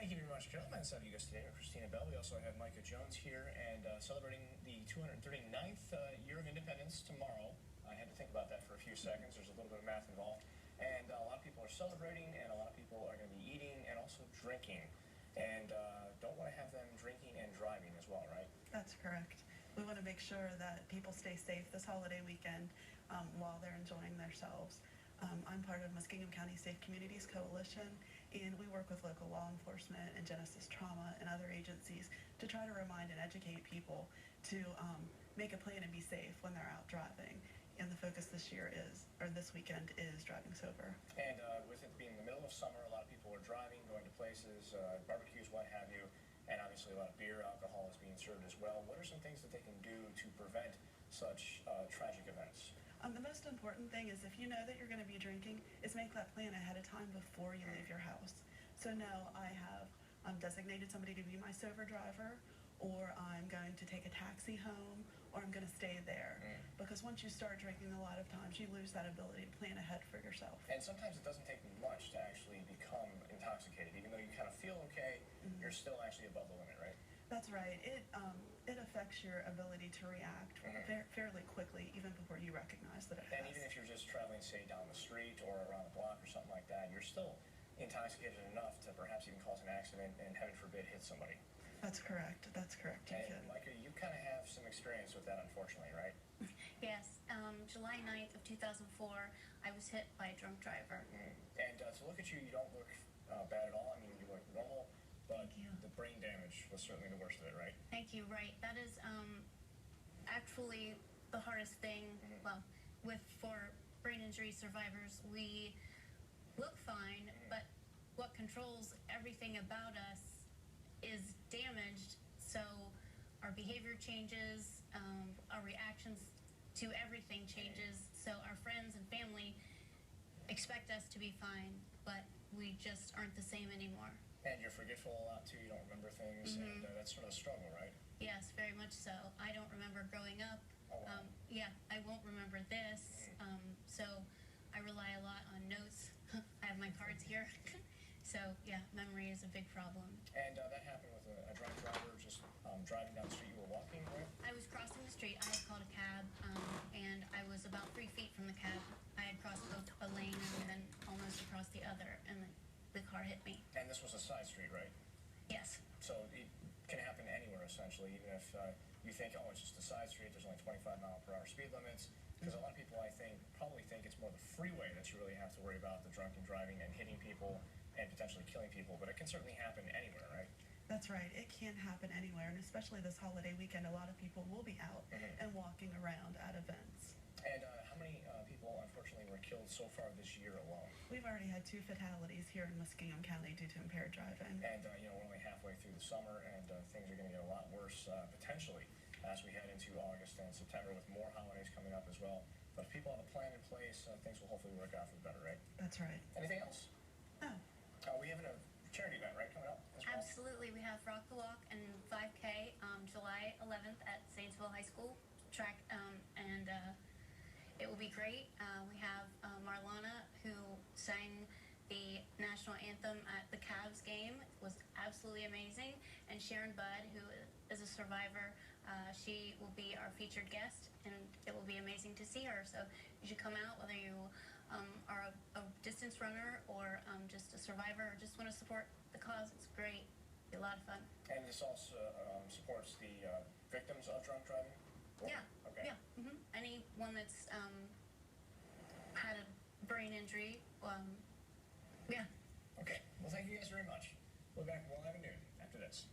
Thank you very much, gentlemen. So you guys today are Kristina. We also have Micah Jones here, and celebrating the 239th year of independence tomorrow. I had to think about that for a few seconds. There's a little bit of math involved. And a lot of people are celebrating, and a lot of people are going to be eating and also drinking. And don't want to have them drinking and driving as well, right? That's correct. We want to make sure that people stay safe this holiday weekend while they're enjoying themselves. I'm part of Muskingum County Safe Communities Coalition, and we work with local law enforcement and Genesis Trauma and other agencies to try to remind and educate people to make a plan and be safe when they're out driving. And the focus this year this weekend is driving sober. And with it being the middle of summer, a lot of people are driving, going to places, barbecues, what have you, and obviously a lot of beer, alcohol is being served as well. What are some things that they can do to prevent such tragic events? The most important thing is if you know that you're going to be drinking, is make that plan ahead of time before you leave your house. So no, I have designated somebody to be my sober driver, or I'm going to take a taxi home, or I'm going to stay there. Because once you start drinking, a lot of times you lose that ability to plan ahead for yourself. And sometimes it doesn't take much to actually become intoxicated. Even though you kind of feel okay, you're still actually above the limit, right? That's right. It affects your ability to react fairly quickly, even before you recognize that it has. And even if you're just traveling, say, down the street or around the block or something like that, you're still intoxicated enough to perhaps even cause an accident and, heaven forbid, hit somebody. That's correct. That's correct. And Micah, you kind of have some experience with that, unfortunately, right? Yes. July 9th of 2004, I was hit by a drunk driver. And to look at you, you don't look bad at all. I mean, you look normal, but the brain damage was certainly the worst of it, right? Thank you. Right. That is actually the hardest thing. Well, for brain injury survivors, we look fine, but what controls everything about us is damaged. So our behavior changes, our reactions to everything changes. So our friends and family expect us to be fine, but we just aren't the same anymore. And you're forgetful a lot too. You don't remember things, and that's sort of a struggle, right? Yes, very much so. I don't remember growing up. Oh, wow. Yeah, I won't remember this. So I rely a lot on notes. I have my cards here. So yeah, memory is a big problem. And that happened with a drunk driver just driving down the street. You were walking, right? I was crossing the street. I had called a cab, and I was about 3 feet from the cab. I had crossed both a lane and then almost across the other, and the car hit me. And this was a side street, right? Yes. So it can happen anywhere, essentially, even if you think, oh, it's just a side street, there's only 25-mile-per-hour speed limits. Because a lot of people, I think, probably think it's more the freeway that you really have to worry about, the drunken driving and hitting people and potentially killing people. But it can certainly happen anywhere, right? That's right. It can happen anywhere, and especially this holiday weekend, a lot of people will be out and walking around at events. And how many people, unfortunately, were killed so far this year alone? We've already had 2 fatalities here in Muskingum County due to impaired driving. And, we're only halfway through the summer, and things are going to get a lot worse, potentially, as we head into August and September with more holidays coming up as well. But if people have a plan in place, things will hopefully work out for the better, right? That's right. Anything else? No. We have a charity event, right, coming up as well? Absolutely. We have Rock the Walk and 5K July 11th at Zanesville High School track, and it will be great. We have Marrijane, who sang the national anthem at the Cavs game. It was absolutely amazing. And Sharon Budd, who is a survivor, she will be our featured guest, and it will be amazing to see her. So you should come out, whether you are a distance runner or just a survivor or just want to support the cause. It's great. It'll be a lot of fun. And this also supports the victims of drunk driving? Yeah. Okay. Yeah. Anyone that's had a brain injury. Yeah. Okay. Well, thank you guys very much. We'll be back with 11 noon after this.